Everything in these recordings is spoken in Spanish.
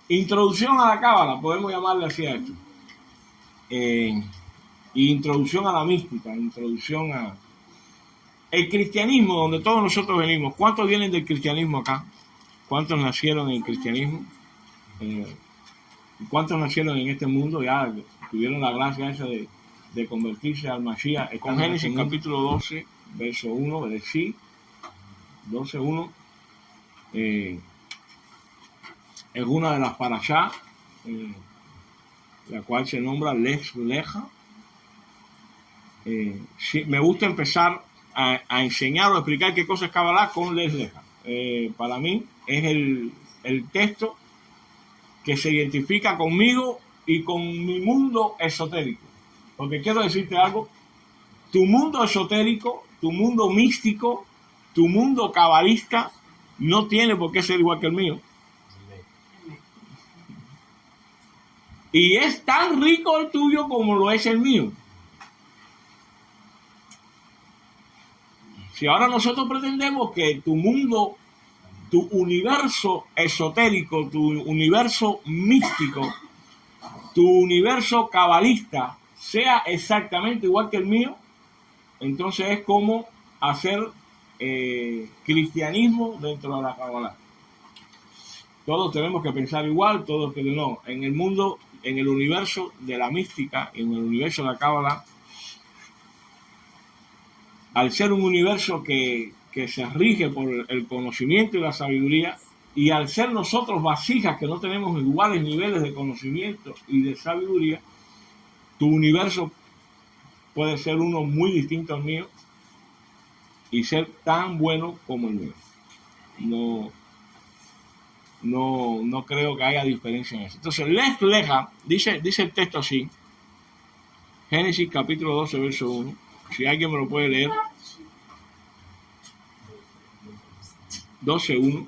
Introducción a la cábala, podemos llamarle así a esto. Introducción a la mística, introducción a el cristianismo, donde todos nosotros venimos. ¿Cuántos vienen del cristianismo acá? ¿Cuántos nacieron en el cristianismo? ¿Cuántos nacieron en este mundo? Ya tuvieron la gracia esa de convertirse al Mashiach. Con Génesis capítulo 12, verso 1, Bereshit 12:1. Es una de las parashá, la cual se nombra Lech Lecha. Sí, me gusta empezar a enseñar o explicar qué cosa es Kabbalah con Lech Lecha. Para mí es el texto que se identifica conmigo y con mi mundo esotérico. Porque quiero decirte algo, tu mundo esotérico, tu mundo místico, tu mundo cabalista no tiene por qué ser igual que el mío. Y es tan rico el tuyo como lo es el mío. Si ahora nosotros pretendemos que tu mundo, tu universo esotérico, tu universo místico, tu universo cabalista sea exactamente igual que el mío, entonces es como hacer cristianismo dentro de la Kabbalah. Todos tenemos que pensar igual, todos que no. En el mundo, en el universo de la mística, en el universo de la Kabbalah, al ser un universo que se rige por el conocimiento y la sabiduría, y al ser nosotros vasijas que no tenemos iguales niveles de conocimiento y de sabiduría, tu universo puede ser uno muy distinto al mío y ser tan bueno como el mío. No creo que haya diferencia en eso. Entonces, Lech Lecha, dice el texto así, Génesis capítulo 12, verso 1. Si alguien me lo puede leer. 12:1.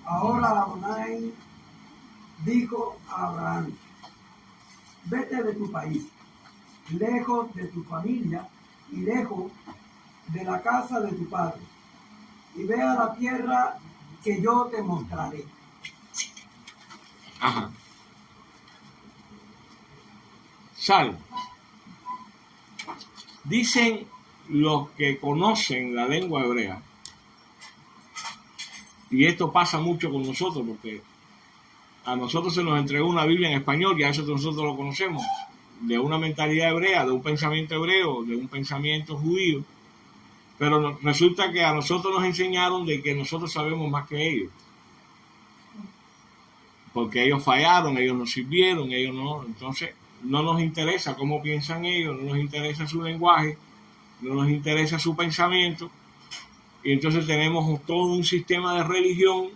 Ahora Adonai dijo a Abraham: vete de tu país, lejos de tu familia y lejos de la casa de tu padre, y ve a la tierra que yo te mostraré. Ajá. Sal. Dicen los que conocen la lengua hebrea, y esto pasa mucho con nosotros, porque a nosotros se nos entregó una Biblia en español, y a eso nosotros lo conocemos, de una mentalidad hebrea, de un pensamiento hebreo, de un pensamiento judío, pero resulta que a nosotros nos enseñaron de que nosotros sabemos más que ellos, porque ellos fallaron, ellos nos sirvieron, ellos no. Entonces no nos interesa cómo piensan ellos, no nos interesa su lenguaje, no nos interesa su pensamiento, y entonces tenemos todo un sistema de religión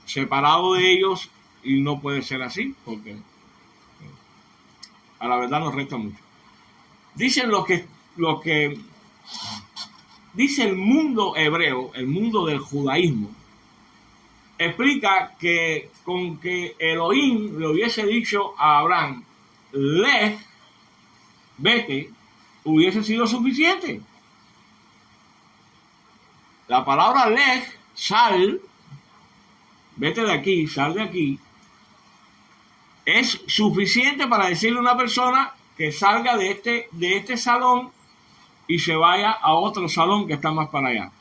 separado de ellos, y no puede ser así, porque a la verdad nos resta mucho. Dicen lo que dice el mundo hebreo, el mundo del judaísmo, explica que con que Elohim le hubiese dicho a Abraham, Lech, vete, hubiese sido suficiente. La palabra Lech, sal, vete de aquí, sal de aquí, es suficiente para decirle a una persona que salga de este salón y se vaya a otro salón que está más para allá.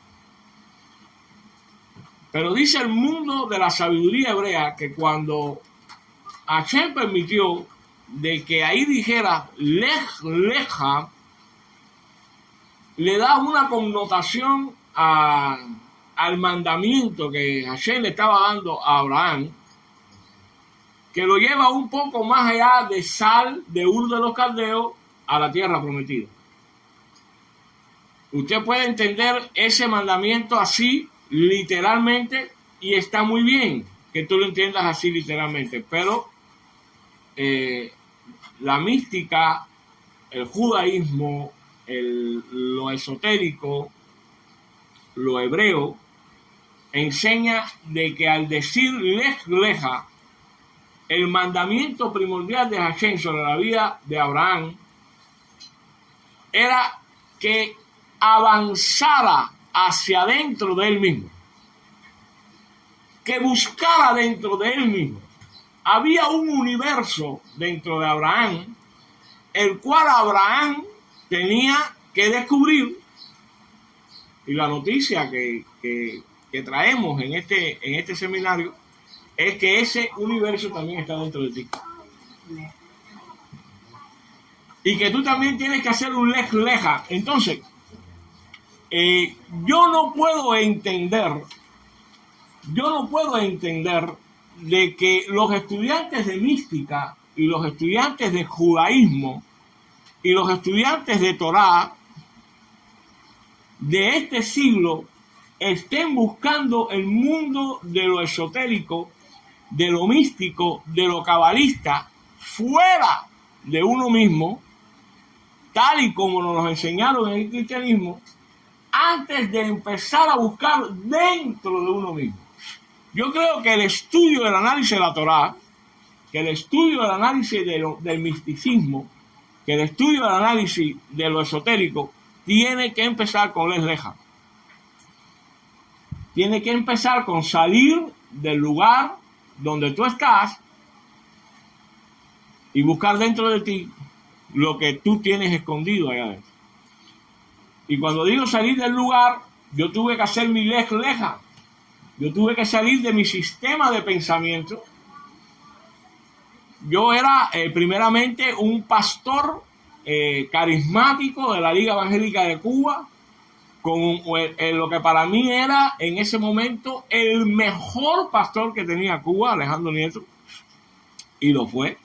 Pero dice el mundo de la sabiduría hebrea que cuando Hashem permitió de que ahí dijera Lech Lecha, le da una connotación al mandamiento que Hashem le estaba dando a Abraham, que lo lleva un poco más allá de sal de Ur de los Caldeos a la tierra prometida. Usted puede entender ese mandamiento así, literalmente, y está muy bien que tú lo entiendas así literalmente, pero la mística, el judaísmo, lo esotérico, lo hebreo, enseña de que al decir Lech Lecha, el mandamiento primordial de Hashem sobre la vida de Abraham era que avanzara hacia adentro de él mismo. que buscara dentro de él mismo. Había un universo dentro de Abraham, el cual Abraham tenía que descubrir. Y la noticia que traemos en este seminario es que ese universo también está dentro de ti. Y que tú también tienes que hacer un lej leja. Entonces, yo no puedo entender de que los estudiantes de mística y los estudiantes de judaísmo y los estudiantes de Torá de este siglo estén buscando el mundo de lo esotérico, de lo místico, de lo cabalista, fuera de uno mismo, tal y como nos enseñaron en el cristianismo, antes de empezar a buscar dentro de uno mismo. Yo creo que el estudio del análisis de la Torá, que el estudio del análisis del misticismo, que el estudio del análisis de lo esotérico, tiene que empezar con lej leja. Tiene que empezar con salir del lugar donde tú estás y buscar dentro de ti lo que tú tienes escondido allá adentro. Y cuando digo salir del lugar, yo tuve que hacer mi lej leja. Yo tuve que salir de mi sistema de pensamiento. Yo era primeramente un pastor carismático de la Liga Evangélica de Cuba, con lo que para mí era en ese momento el mejor pastor que tenía Cuba, Alejandro Nieto, y lo fue.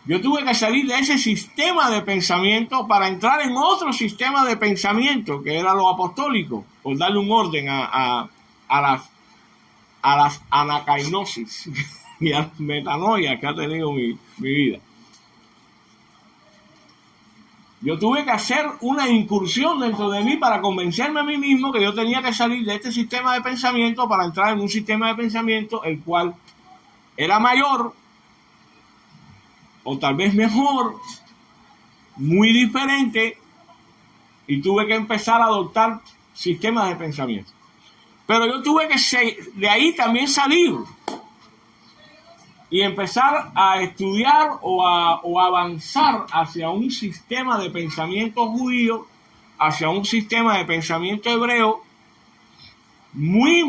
Yo tuve que salir de ese sistema de pensamiento para entrar en otro sistema de pensamiento, que era lo apostólico, por darle un orden a las anacainosis y a las metanoias que ha tenido mi vida. Yo tuve que hacer una incursión dentro de mí para convencerme a mí mismo que yo tenía que salir de este sistema de pensamiento para entrar en un sistema de pensamiento el cual era mayor, o tal vez mejor, muy diferente, y tuve que empezar a adoptar sistemas de pensamiento. Pero yo tuve que de ahí también salir y empezar a estudiar o a avanzar hacia un sistema de pensamiento judío, hacia un sistema de pensamiento hebreo, muy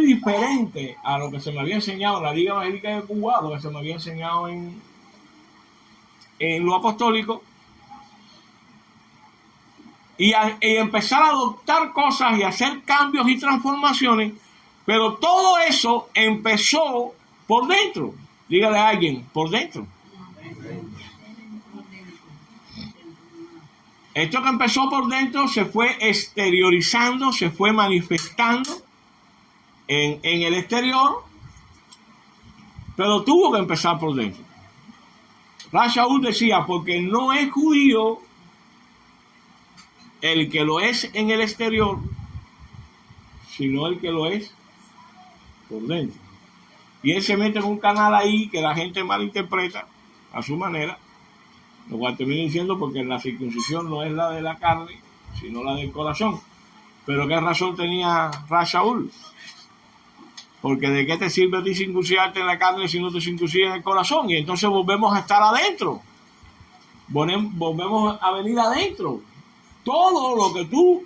diferente a lo que se me había enseñado en la Liga Evangélica de Cuba, lo que se me había enseñado en lo apostólico, y empezar a adoptar cosas y hacer cambios y transformaciones, pero todo eso empezó por dentro. Dígale a alguien, por dentro. Esto que empezó por dentro se fue exteriorizando, se fue manifestando en el exterior, pero tuvo que empezar por dentro. Rav Shaul decía, porque no es judío el que lo es en el exterior, sino el que lo es por dentro. Y él se mete en un canal ahí que la gente malinterpreta a su manera, lo cual termina diciendo porque la circuncisión no es la de la carne, sino la del corazón. Pero ¿qué razón tenía Rav Shaul? Porque ¿de qué te sirve a ti circuncidarte en la carne si no te circuncidas en el corazón? Y entonces volvemos a estar adentro. Volvemos a venir adentro. Todo lo que tú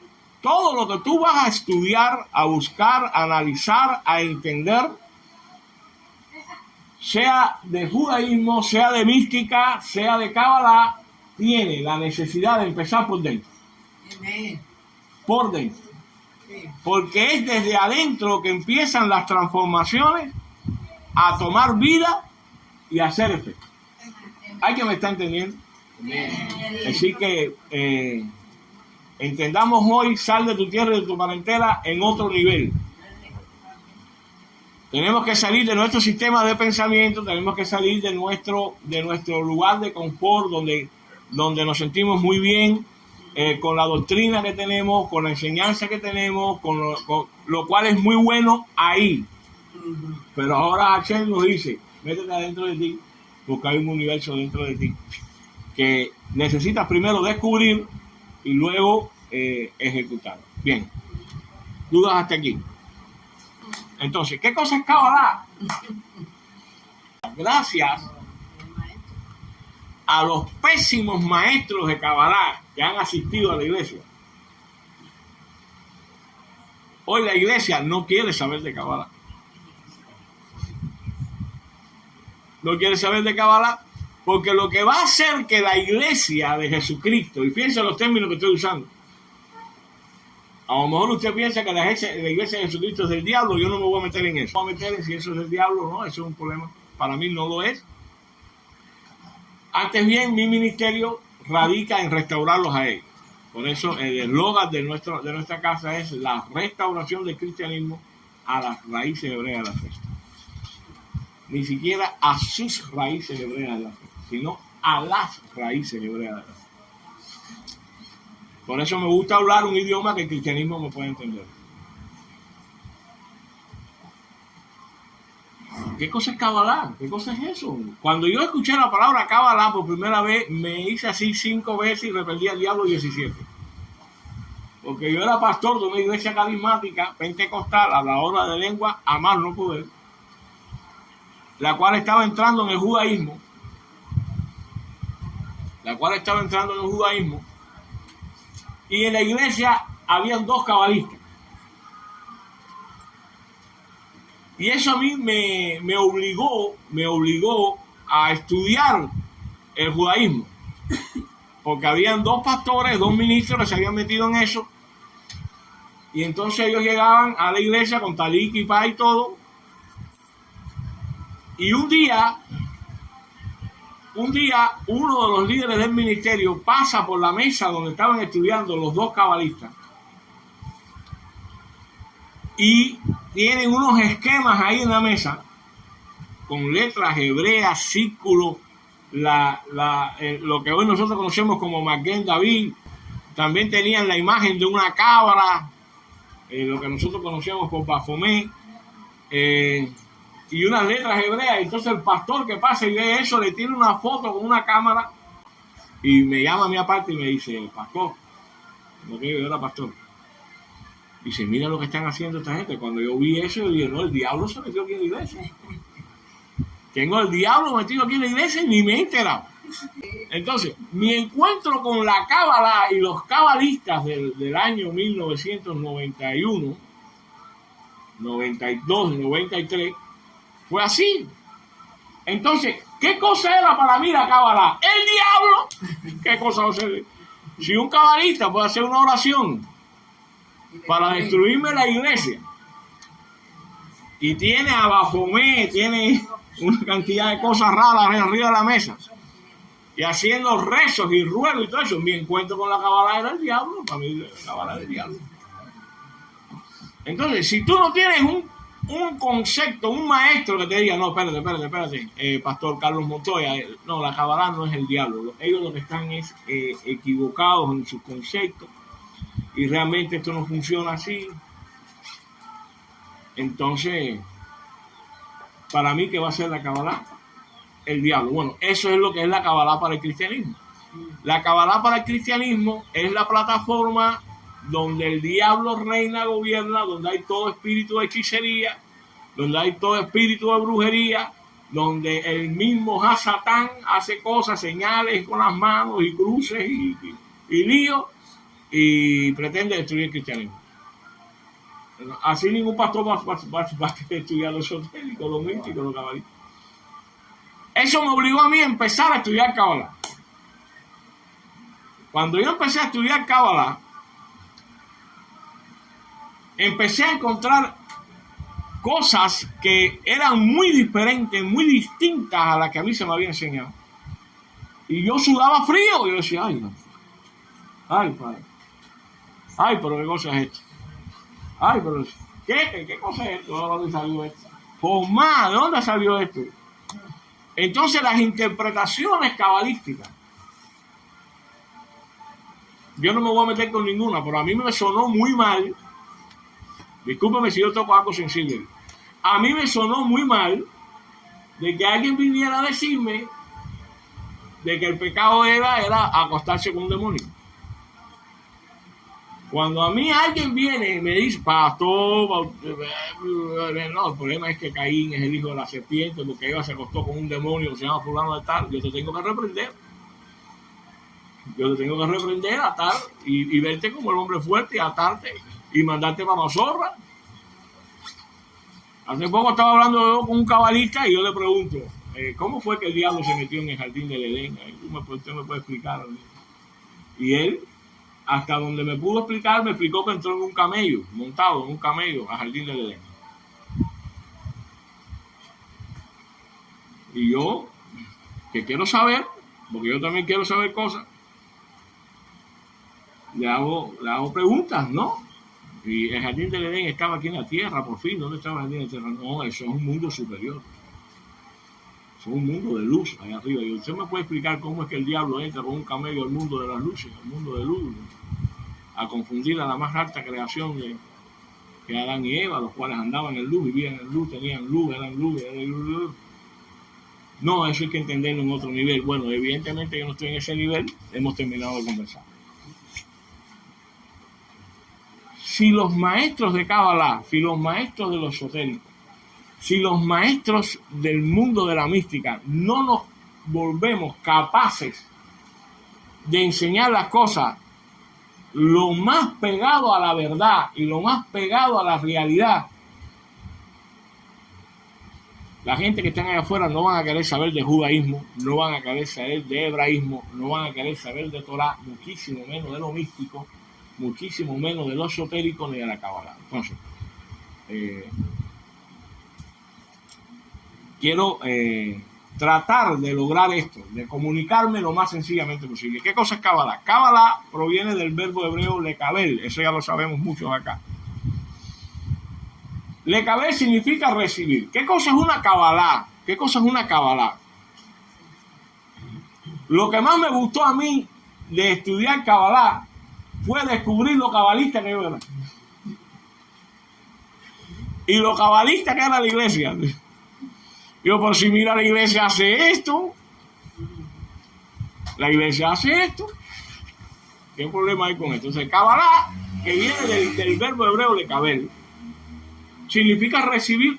vas a estudiar, a buscar, a analizar, a entender, sea de judaísmo, sea de mística, sea de cábala, tiene la necesidad de empezar por dentro. Por dentro. Porque es desde adentro que empiezan las transformaciones a tomar vida y a hacer efecto. ¿Hay que me está entendiendo? Así que entendamos hoy, sal de tu tierra y de tu parentela en otro nivel. Tenemos que salir de nuestro sistema de pensamiento, tenemos que salir de nuestro lugar de confort, donde nos sentimos muy bien, con la doctrina que tenemos, con la enseñanza que tenemos, con lo cual es muy bueno ahí. Pero ahora Hashem nos dice, métete adentro de ti, porque hay un universo dentro de ti que necesitas primero descubrir y luego ejecutar. Bien, dudas hasta aquí. Entonces, ¿qué cosa es Kabbalah? Gracias a los pésimos maestros de Kabbalah que han asistido a la iglesia, hoy la iglesia no quiere saber de Kabbalah. No quiere saber de Kabbalah porque lo que va a hacer que la iglesia de Jesucristo, y fíjense los términos que estoy usando, a lo mejor usted piensa que la iglesia de Jesucristo es del diablo, yo no me voy a meter en eso. No me voy a meter en si eso es del diablo o no, eso es un problema. Para mí no lo es. Antes bien, mi ministerio radica en restaurarlos a ellos. Por eso el eslogan de nuestra casa es la restauración del cristianismo a las raíces hebreas de la fe. Ni siquiera a sus raíces hebreas de la fe, sino a las raíces hebreas de la fe. Por eso me gusta hablar un idioma que el cristianismo me puede entender. ¿Qué cosa es Kabbalah? ¿Qué cosa es eso? Cuando yo escuché la palabra Kabbalah por primera vez, me hice así 5 veces y repetí al diablo 17. Porque yo era pastor de una iglesia carismática, pentecostal, habladora de lengua, a más no poder, la cual estaba entrando en el judaísmo. Y en la iglesia habían 2 cabalistas. Y eso a mí me obligó a estudiar el judaísmo. Porque habían 2 pastores, 2 ministros que se habían metido en eso. Y entonces ellos llegaban a la iglesia con talit, kipá y todo. Y un día uno de los líderes del ministerio pasa por la mesa donde estaban estudiando los 2 cabalistas y tienen unos esquemas ahí en la mesa con letras hebreas, círculos, lo que hoy nosotros conocemos como Maguen David. También tenían la imagen de una cabra, lo que nosotros conocemos por Bafomé, y unas letras hebreas. Entonces el pastor que pasa y ve eso le tiene una foto con una cámara y me llama a mí aparte y me dice: pastor, no que yo era pastor, dice: mira lo que están haciendo esta gente. Cuando yo vi eso, yo dije: no, el diablo se metió aquí en la iglesia. Tengo el diablo metido aquí en la iglesia y ni me he enterado. Entonces, mi encuentro con la Kabbalah y los cabalistas del año 1991, 92, 93, fue así. Entonces, ¿qué cosa era para mí la Kabbalah? ¡El diablo! ¿Qué cosa va a ser? Si un cabalista puede hacer una oración para destruirme la iglesia y tiene a Bafomé, tiene una cantidad de cosas raras arriba de la mesa y haciendo rezos y ruegos y todo eso, mi encuentro con la Kabbalah era el diablo. Para mí la Kabbalah era el diablo. Entonces, si tú no tienes un concepto, un maestro que te diga: no, espérate, Pastor Carlos Montoya, no, la Kabbalah no es el diablo. Ellos lo que están es equivocados en sus conceptos y realmente esto no funciona así. Entonces, para mí, ¿qué va a ser la Kabbalah? El diablo. Bueno, eso es lo que es la Kabbalah para el cristianismo. La Kabbalah para el cristianismo es la plataforma donde el diablo reina, gobierna, donde hay todo espíritu de hechicería, donde hay todo espíritu de brujería, donde el mismo Satán hace cosas, señales con las manos y cruces y líos, y pretende destruir el cristianismo. Así ningún pastor va a estudiar los esotéricos, los místicos, los cabalistas. Eso me obligó a mí a empezar a estudiar Kabbalah. Cuando yo empecé a estudiar Kabbalah, empecé a encontrar cosas que eran muy diferentes, muy distintas a las que a mí se me había enseñado. Y yo sudaba frío. Y yo decía: ay, no. Ay, padre. Ay, pero qué cosa es esto. Ay, pero ¿qué cosa es esto? ¿De dónde salió esto? Pues más, ¿de dónde salió esto? Entonces las interpretaciones cabalísticas, yo no me voy a meter con ninguna, pero a mí me sonó muy mal. Discúlpeme si yo toco algo sensible. A mí me sonó muy mal de que alguien viniera a decirme de que el pecado era acostarse con un demonio. Cuando a mí alguien viene y me dice, pastor, no, el problema es que Caín es el hijo de la serpiente, porque Eva se acostó con un demonio que se llama fulano de tal, yo te tengo que reprender. Yo te tengo que reprender, atar y verte como el hombre fuerte y atarte y mandarte para Mazorra. Hace poco estaba hablando yo con un cabalista y yo le pregunto, ¿cómo fue que el diablo se metió en el jardín del Edén? Usted me puede explicar. Y él, hasta donde me pudo explicar, me explicó que entró en un camello, montado en un camello al jardín del Edén. Y yo, que quiero saber, porque yo también quiero saber cosas, le hago preguntas, ¿no? Y el jardín del Edén estaba aquí en la tierra, por fin. ¿Dónde estaba el jardín de la tierra? No, eso es un mundo superior. Eso es un mundo de luz allá arriba. Y usted me puede explicar cómo es que el diablo entra con un camello al mundo de las luces, al mundo de luz, a confundir a la más alta creación que Adán y Eva, los cuales andaban en luz, vivían en luz, tenían luz, eran luz, eran luz. No, eso hay que entenderlo en otro nivel. Bueno, evidentemente yo no estoy en ese nivel, hemos terminado de conversar. Si los maestros de Kabbalah, si los maestros de los esotéricos, si los maestros del mundo de la mística no nos volvemos capaces de enseñar las cosas lo más pegado a la verdad y lo más pegado a la realidad, la gente que están allá afuera no van a querer saber de judaísmo, no van a querer saber de hebraísmo, no van a querer saber de Torah, muchísimo menos de lo místico, muchísimo menos de lo esotérico ni de la Kabbalah. Entonces, quiero tratar de lograr esto, de comunicarme lo más sencillamente posible. ¿Qué cosa es Kabbalah? Kabbalah proviene del verbo hebreo lekabel, eso ya lo sabemos muchos acá. Lekabel significa recibir. ¿Qué cosa es una Kabbalah? ¿Qué cosa es una Kabbalah? Lo que más me gustó a mí de estudiar Kabbalah fue descubrir lo cabalista que yo era. Y lo cabalista que era la iglesia. Yo, por si mira, la iglesia hace esto. La iglesia hace esto. ¿Qué problema hay con esto? Entonces, Kabbalah, que viene del verbo hebreo lekabel, significa recibir.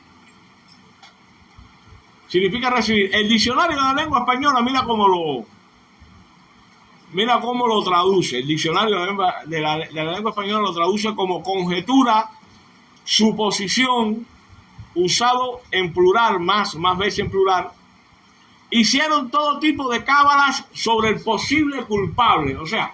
Significa recibir. El diccionario de la lengua española, mira cómo lo traduce. El diccionario de la lengua española lo traduce como conjetura, suposición, usado en plural, más veces en plural. Hicieron todo tipo de cábalas sobre el posible culpable. O sea,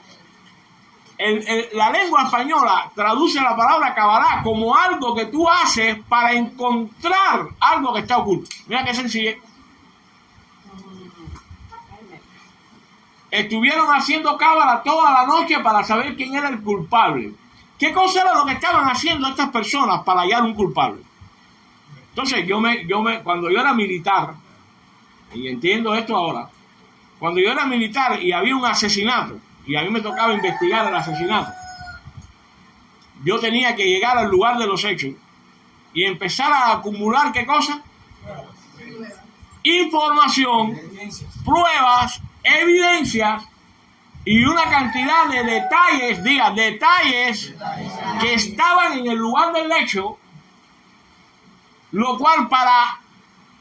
la lengua española traduce la palabra Kabbalah como algo que tú haces para encontrar algo que está oculto. Mira qué sencillo. Estuvieron haciendo Kabbalah toda la noche para saber quién era el culpable. ¿Qué cosa era lo que estaban haciendo estas personas para hallar un culpable? Entonces, cuando yo era militar, y entiendo esto ahora, cuando yo era militar y había un asesinato, y a mí me tocaba investigar el asesinato, yo tenía que llegar al lugar de los hechos y empezar a acumular, ¿qué cosa? Información, pruebas, evidencias y una cantidad de detalles que estaban en el lugar del hecho, lo cual para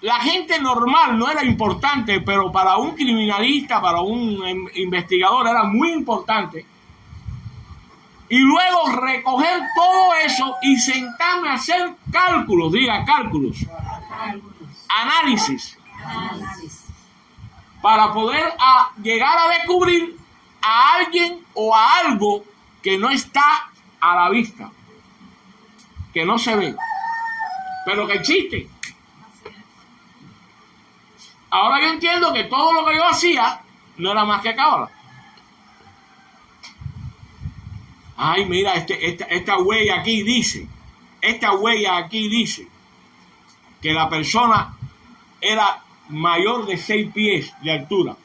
la gente normal no era importante, pero para un criminalista, para un investigador era muy importante. Y luego recoger todo eso y sentarme a hacer cálculos, análisis, para poder llegar a descubrir a alguien o a algo que no está a la vista, que no se ve, pero que existe. Ahora yo entiendo que todo lo que yo hacía no era más que Kabbalah. Ay, mira, esta huella aquí dice que la persona era mayor de 6 pies de altura.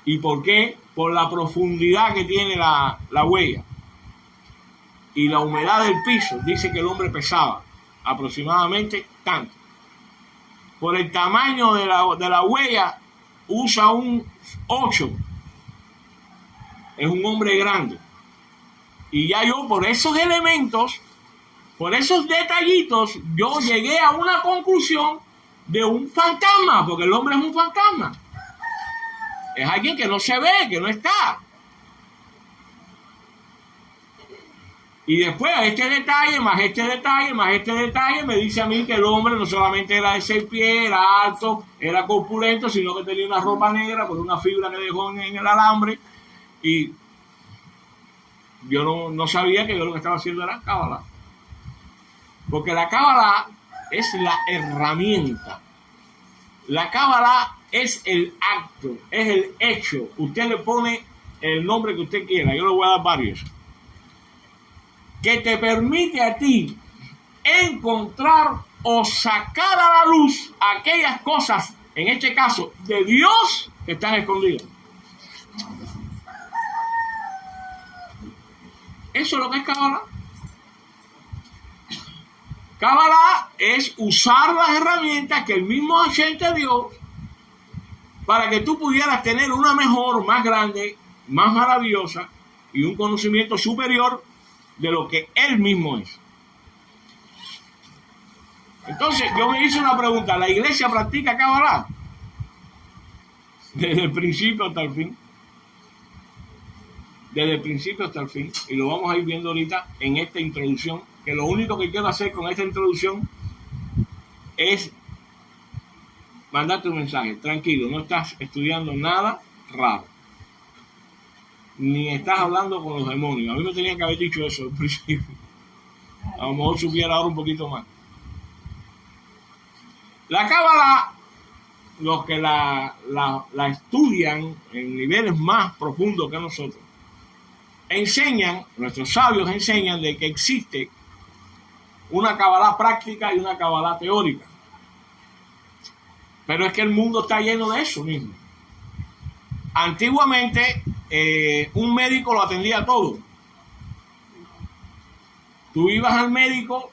¿Y por qué? Por la profundidad que tiene la huella y la humedad del piso. Dice que el hombre pesaba aproximadamente tanto. Por el tamaño de la huella, usa un 8. Es un hombre grande. Y ya yo por esos elementos, por esos detallitos, yo llegué a una conclusión de un fantasma, porque el hombre es un fantasma. Es alguien que no se ve, que no está. Y después este detalle, más este detalle, más este detalle, me dice a mí que el hombre no solamente era de 6 pies, era alto, era corpulento, sino que tenía una ropa negra con una fibra que dejó en el alambre. Y yo no sabía que yo lo que estaba haciendo era cábala. Porque la cábala es la herramienta. La cábala es el acto, es el hecho. Usted le pone el nombre que usted quiera. Yo le voy a dar varios. Que te permite a ti encontrar o sacar a la luz aquellas cosas, en este caso, de Dios, que están escondidas. Eso es lo que es cábala. Cábala es usar las herramientas que el mismo Hashem te dio para que tú pudieras tener una mejor, más grande, más maravillosa y un conocimiento superior de lo que él mismo es. Entonces yo me hice una pregunta: ¿la iglesia practica cábala? Desde el principio hasta el fin. Desde el principio hasta el fin. Y lo vamos a ir viendo ahorita en esta introducción, que lo único que quiero hacer con esta introducción es mandarte un mensaje. Tranquilo, no estás estudiando nada raro, ni estás hablando con los demonios. A mí me tenían que haber dicho eso al principio. A lo mejor supiera ahora un poquito más. La cábala, los que la estudian en niveles más profundos que nosotros, enseñan, nuestros sabios enseñan de que existe una cábala práctica y una cábala teórica. Pero es que el mundo está lleno de eso mismo. Antiguamente, un médico lo atendía todo. Tú ibas al médico: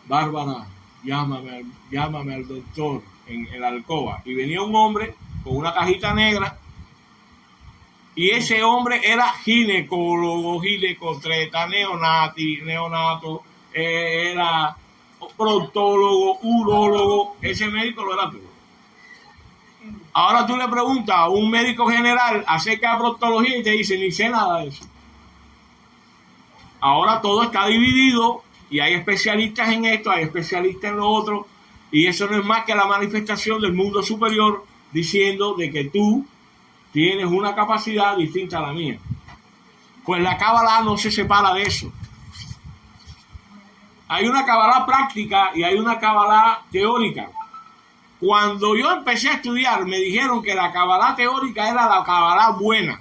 Bárbara, llámame al doctor, en la alcoba. Y venía un hombre con una cajita negra, y ese hombre era ginecólogo, ginecotreta, neonato, era proctólogo, urólogo. Ese médico lo era todo. Ahora tú le preguntas a un médico general acerca de proctología y te dice: ni sé nada de eso. Ahora todo está dividido y hay especialistas en esto, hay especialistas en lo otro, y eso no es más que la manifestación del mundo superior diciendo de que tú tienes una capacidad distinta a la mía. Pues la cábala no se separa de eso. Hay una cábala práctica y hay una cábala teórica. Cuando yo empecé a estudiar, me dijeron que la cábala teórica era la cábala buena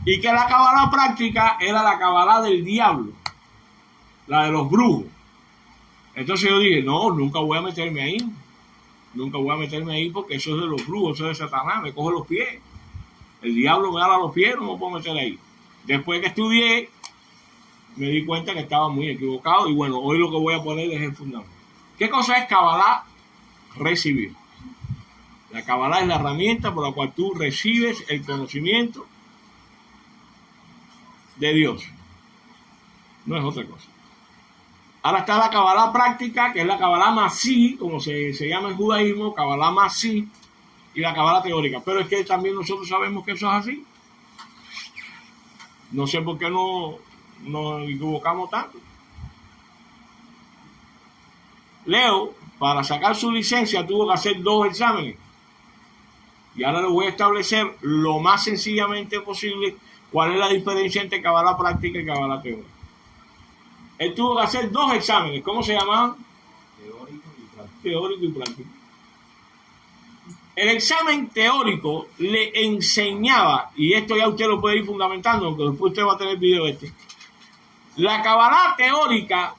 y que la cábala práctica era la cábala del diablo, la de los brujos. Entonces yo dije: no, nunca voy a meterme ahí. Nunca voy a meterme ahí, porque eso es de los brujos, eso es de Satanás, me coge los pies. El diablo me da los pies, no me puedo meter ahí. Después que estudié, me di cuenta que estaba muy equivocado, y bueno, hoy lo que voy a poner es el fundamento. ¿Qué cosa es cábala? Recibir. La cábala es la herramienta por la cual tú recibes el conocimiento de Dios. No es otra cosa. Ahora está la cábala práctica, que es la cábala masí, como se llama en judaísmo, cábala masí, y la cábala teórica. Pero es que también nosotros sabemos que eso es así. No sé por qué nos equivocamos tanto. Leo, para sacar su licencia, tuvo que hacer 2 exámenes. Y ahora les voy a establecer lo más sencillamente posible cuál es la diferencia entre cábala práctica y cábala teórica. Él tuvo que hacer 2 exámenes. ¿Cómo se llamaban? Teórico y práctico. El examen teórico le enseñaba, y esto ya usted lo puede ir fundamentando, aunque después usted va a tener el video este. La cábala teórica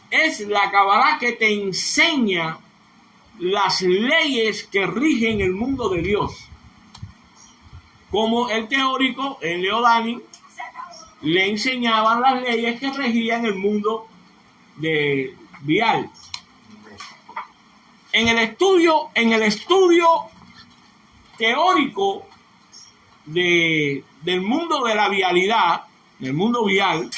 es la cábala que te enseña las leyes que rigen el mundo de Dios. Como el teórico, en Leodani, le enseñaban las leyes que regían el mundo de Vial. En el estudio teórico de del mundo de la vialidad, del mundo vial,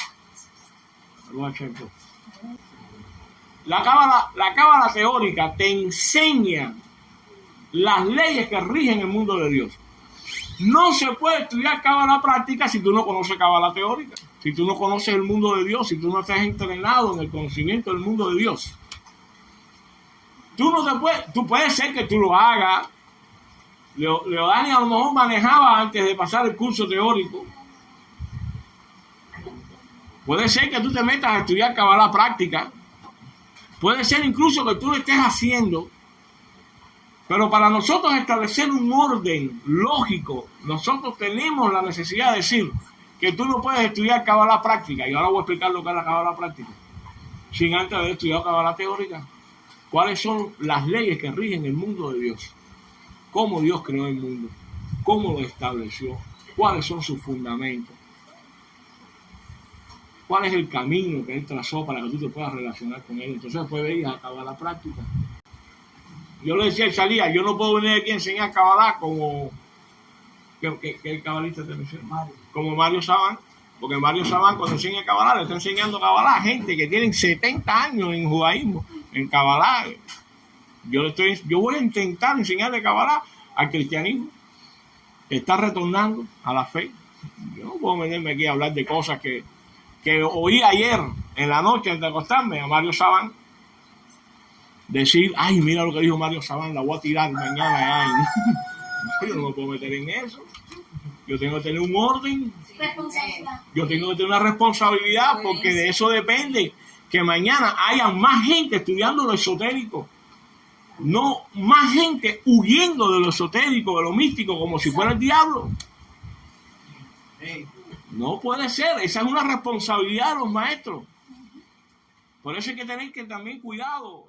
la cábala teórica te enseña las leyes que rigen el mundo de Dios. No se puede estudiar cábala práctica si tú no conoces cábala teórica, si tú no conoces el mundo de Dios, si tú no estás entrenado en el conocimiento del mundo de Dios. Tú puedes ser que tú lo hagas. Leodani a lo mejor manejaba antes de pasar el curso teórico. Puede ser que tú te metas a estudiar cábala práctica. Puede ser incluso que tú lo estés haciendo. Pero para nosotros establecer un orden lógico, nosotros tenemos la necesidad de decir que tú no puedes estudiar cábala práctica. Y ahora voy a explicar lo que es la cábala práctica, sin antes haber estudiado cábala teórica. ¿Cuáles son las leyes que rigen el mundo de Dios? ¿Cómo Dios creó el mundo? ¿Cómo lo estableció? ¿Cuáles son sus fundamentos? ¿Cuál es el camino que Él trazó para que tú te puedas relacionar con Él? Entonces puedes ir a cábala práctica. Yo le decía a Salía, yo no puedo venir aquí a enseñar cábala como... ¿Qué cabalista te menciona? Como Mario Sabán. Porque Mario Sabán cuando enseña cábala, le está enseñando cábala a gente que tienen 70 años en judaísmo, en cábala. Yo voy a intentar enseñarle cábala al cristianismo que está retornando a la fe. Yo no puedo venirme aquí a hablar de cosas que oí ayer en la noche antes de acostarme a Mario Sabán decir, ay, mira lo que dijo Mario Sabán, la voy a tirar mañana. Ay. Yo no me puedo meter en eso. Yo tengo que tener un orden. Yo tengo que tener una responsabilidad porque de eso depende que mañana haya más gente estudiando lo esotérico. No más gente huyendo de lo esotérico, de lo místico, como si fuera el diablo. No puede ser. Esa es una responsabilidad de los maestros. Por eso hay que tener que también cuidado.